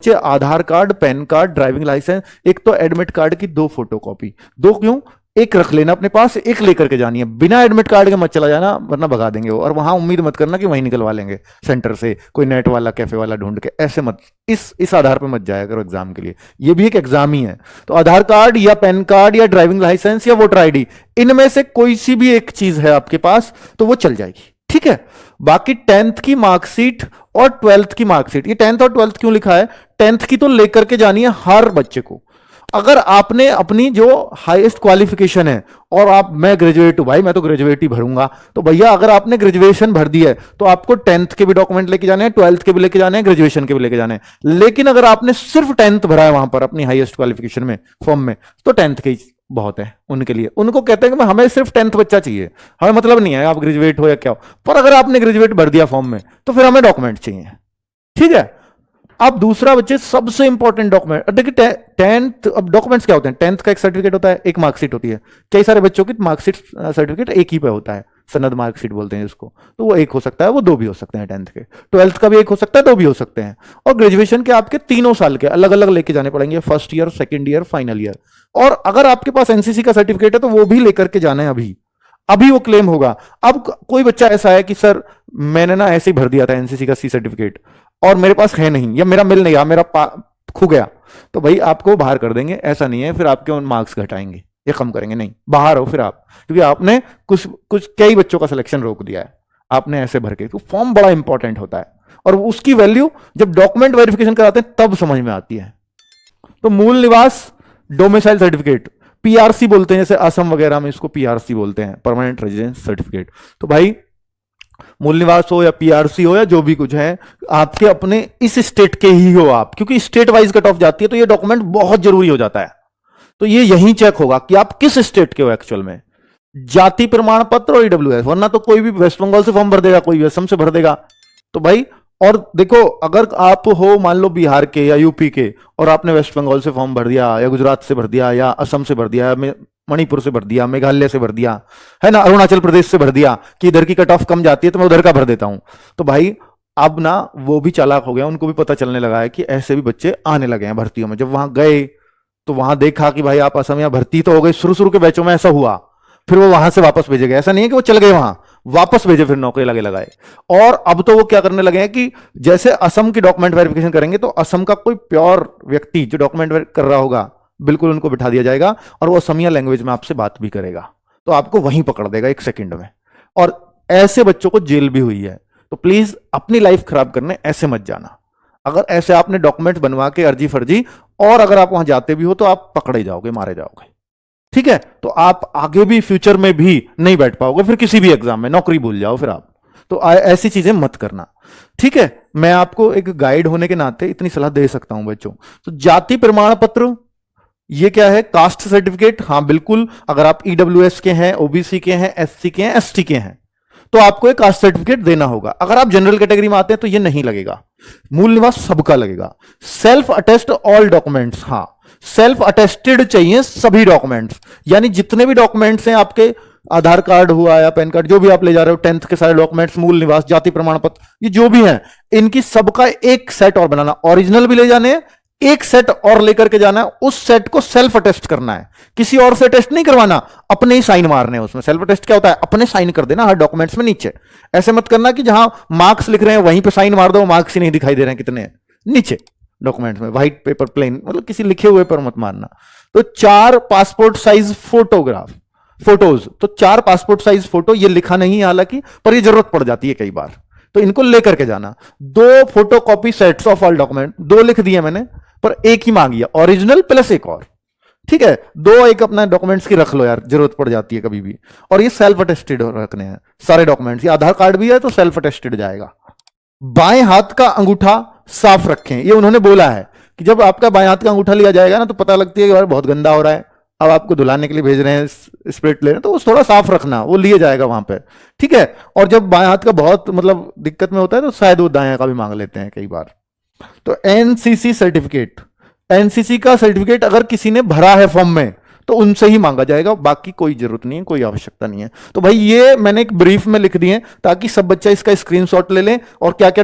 आधार card, PAN card, driving licence, एक तो admit card की 2 फोटोकॉपी। 2 क्यों? एक रख लेना अपने पास, एक लेकर के जानी है। बिना एडमिट कार्ड के मत चला जाना, वरना भगा देंगे वो। और वहां उम्मीद मत करना कि वहीं निकलवा लेंगे सेंटर से, कोई नेट वाला कैफे वाला ढूंढ के। ऐसे मत, इस आधार पे मत जाया करो एग्जाम के लिए। ये भी एक एग्जाम ही है। तो आधार कार्ड या पैन कार्ड या ड्राइविंग लाइसेंस या वोटर आईडी, इनमें से कोई सी भी एक चीज है आपके पास तो वो चल जाएगी, ठीक है। बाकी 10th की मार्कशीट और 12th की मार्कशीट, ये 10th और 12th क्यों लिखा है? 10th की तो लेकर के जानी है हर बच्चे को। अगर आपने अपनी जो हाईएस्ट क्वालिफिकेशन है और मैं ग्रेजुएट हूं भाई, मैं तो ग्रेजुएट ही भरूंगा, तो भैया अगर आपने ग्रेजुएशन भर दी है तो आपको 10th के भी डॉक्यूमेंट लेके जाने हैं, 12th के भी लेके जाने हैं, ग्रेजुएशन के भी लेके जाने हैं। लेकिन अगर आपने सिर्फ 10th भरा है वहां पर अपनी हाईएस्ट क्वालिफिकेशन में फॉर्म में, तो 10th के बहुत है उनके लिए। उनको कहते हैं कि हमें सिर्फ 10th बच्चा चाहिए, हमें मतलब नहीं है आप ग्रेजुएट हो या क्या हो। पर अगर आपने ग्रेजुएट भर दिया फॉर्म में तो फिर हमें डॉक्यूमेंट चाहिए, ठीक है। अब दूसरा बच्चे सबसे इंपॉर्टेंट डॉक्यूमेंट, देखिए 10th, अब डॉक्यूमेंट्स क्या होते हैं? 10th का एक सर्टिफिकेट होता है, एक मार्कशीट होती है। कई सारे बच्चों की मार्कशीट सर्टिफिकेट एक ही पे होता है, सनद मार्कशीट बोलते हैं जिसको। तो वो एक हो सकता है, वो 2 भी हो सकते हैं 10th के। 12th का भी एक हो सकता है, 2 भी हो सकते हैं। और ग्रेजुएशन के आपके 3 साल के अलग अलग लेके जाने पड़ेंगे, first year, second year, final year. और अगर आपके पास एनसीसी का सर्टिफिकेट है तो वो भी लेकर के जाना है, अभी वो क्लेम होगा। अब कोई बच्चा ऐसा है कि सर मैंने ना ऐसे ही भर दिया था एनसीसी का सी सर्टिफिकेट और मेरे पास है नहीं, या मेरा मिल नहीं गया, मेरा खो गया, तो भाई आपको बाहर कर देंगे। ऐसा नहीं है, फिर आपके उन मार्क्स घटाएंगे या कम करेंगे, नहीं, बाहर हो फिर आप, क्योंकि आपने कुछ कई बच्चों का सिलेक्शन रोक दिया है आपने ऐसे भर के। तो फॉर्म बड़ा इंपॉर्टेंट होता है और उसकी वैल्यू जब डॉक्यूमेंट वेरिफिकेशन कराते हैं तब समझ में आती है। तो मूल निवास डोमिसाइल सर्टिफिकेट, पीआरसी बोलते हैं, जैसे असम वगैरह में इसको पीआरसी बोलते हैं, परमानेंट रेजिडेंस सर्टिफिकेट। तो भाई मूल निवास हो या पीआरसी हो या जो भी कुछ है, आपके अपने इस स्टेट के ही हो आप, क्योंकि स्टेट वाइज कट ऑफ जाती है तो ये डॉक्यूमेंट बहुत जरूरी हो जाता है। तो ये यही चेक होगा कि आप किस स्टेट के हो एक्चुअल में, जाति प्रमाण पत्र और ईडब्ल्यूएस। वरना तो कोई भी वेस्ट बंगाल से फॉर्म भर देगा, कोई असम से भर देगा। तो भाई, और देखो अगर आप हो मान लो बिहार के या यूपी के और आपने वेस्ट बंगाल से फॉर्म भर दिया या गुजरात से भर दिया या असम से भर दिया, मणिपुर से भर दिया, मेघालय से भर दिया, है ना, अरुणाचल प्रदेश से भर दिया कि इधर की कट ऑफ कम जाती है तो मैं उधर का भर देता हूं, तो भाई अब ना वो भी चालाक हो गया, उनको भी पता चलने लगा है कि ऐसे भी बच्चे आने लगे हैं भर्तियों में। जब वहां गए तो वहां देखा कि भाई आप असम या भर्ती तो हो गई, शुरू के बैचों में ऐसा हुआ, फिर वो वहां से वापस भेजे गए। ऐसा नहीं है कि वो चल गए वहां, वापस भेजे, फिर नौकरी लगे लगाए। और अब तो वो क्या करने लगे हैं कि जैसे असम की डॉक्यूमेंट वेरिफिकेशन करेंगे तो असम का कोई प्योर व्यक्ति जो डॉक्यूमेंट कर रहा होगा, बिल्कुल उनको बिठा दिया जाएगा और वो असमिया लैंग्वेज में आपसे बात भी करेगा, तो आपको वहीं पकड़ देगा 1 सेकंड में। और ऐसे बच्चों को जेल भी हुई है। तो प्लीज अपनी लाइफ खराब करने ऐसे मत जाना। अगर ऐसे आपने डॉक्यूमेंट बनवा के अर्जी फर्जी, और अगर आप वहां जाते भी हो तो आप पकड़े जाओगे, मारे जाओगे, ठीक है। तो आप आगे भी फ्यूचर में भी नहीं बैठ पाओगे, फिर किसी भी एग्जाम में नौकरी भूल जाओ फिर आप। तो ऐसी चीजें मत करना, ठीक है। मैं आपको एक गाइड होने के नाते इतनी सलाह दे सकता हूं बच्चों। तो जाति प्रमाण पत्र, ये क्या है? कास्ट सर्टिफिकेट, हाँ बिल्कुल। अगर आप ईडब्ल्यूएस के हैं, ओबीसी के हैं, एससी के हैं, एसटी के हैं, तो आपको एक कास्ट सर्टिफिकेट देना होगा। अगर आप जनरल कैटेगरी में आते हैं तो ये नहीं लगेगा। मूल निवास सबका लगेगा। सेल्फ अटेस्ट ऑल डॉक्यूमेंट्स, हाँ सेल्फ अटेस्टेड चाहिए सभी डॉक्यूमेंट्स, यानी जितने भी डॉक्यूमेंट्स हैं आपके, आधार कार्ड हुआ या पैन कार्ड, जो भी आप ले जा रहे हो, 10th के सारे डॉक्यूमेंट्स, मूल निवास, जाति प्रमाण पत्र, ये जो भी हैं, इनकी सबका एक सेट और बनाना। ओरिजिनल भी ले जाने हैं, एक सेट और लेकर के जाना है। उस सेट को सेल्फ अटेस्ट करना है, किसी और से टेस्ट नहीं करवाना, अपने ही साइन मारने हैं उसमें। सेल्फ अटेस्ट क्या होता है? अपने साइन कर देना हर डॉक्यूमेंट्स में नीचे। ऐसे मत करना कि जहां मार्क्स लिख रहे हैं वहीं पे साइन मार दो, मार्क्स ही नहीं दिखाई दे रहे हैं कितने हैं नीचे डॉक्यूमेंट्स में, व्हाइट पेपर प्लेन, मतलब किसी लिखे हुए पर मत मारना। तो 4 पासपोर्ट साइज फोटोज, तो 4 पासपोर्ट साइज फोटो, ये लिखा नहीं है हालांकि, पर ये जरूरत पड़ जाती है कई बार, तो इनको लेकर के जाना। 2 photocopy sets of all document, 2 लिख दिए मैंने, पर एक ही मांगी है, ओरिजिनल प्लस एक और, ठीक है। 2 एक अपना डॉक्यूमेंट्स की रख लो यार, जरूरत पड़ जाती है कभी भी। और ये सेल्फ अटेस्टेड रखने हैं सारे डॉक्यूमेंट्स। ये आधार कार्ड भी है तो सेल्फ अटेस्टेड जाएगा। बाएं हाथ का अंगूठा साफ रखें, ये उन्होंने बोला है कि जब आपका बाएं हाथ का अंगूठा लिया जाएगा ना तो पता लगती है कि यार बहुत गंदा हो रहा है, अब आपको धुलाने के लिए भेज रहे हैं, स्प्रिट ले रहे हैं, तो वो थोड़ा साफ रखना, वो लिए जाएगा वहां पे, ठीक है। और जब बाएं हाथ का बहुत मतलब दिक्कत में होता है तो शायद वो दाएं का भी मांग लेते हैं कई बार। तो एनसीसी सर्टिफिकेट, एनसीसी का सर्टिफिकेट अगर किसी ने भरा है फॉर्म में तो उनसे ही मांगा जाएगा, बाकी कोई जरूरत नहीं है, कोई आवश्यकता नहीं है। तो भाई ये मैंने एक ब्रीफ में लिख दिए ताकि सब बच्चा इसका स्क्रीनशॉट ले लें और क्या क्या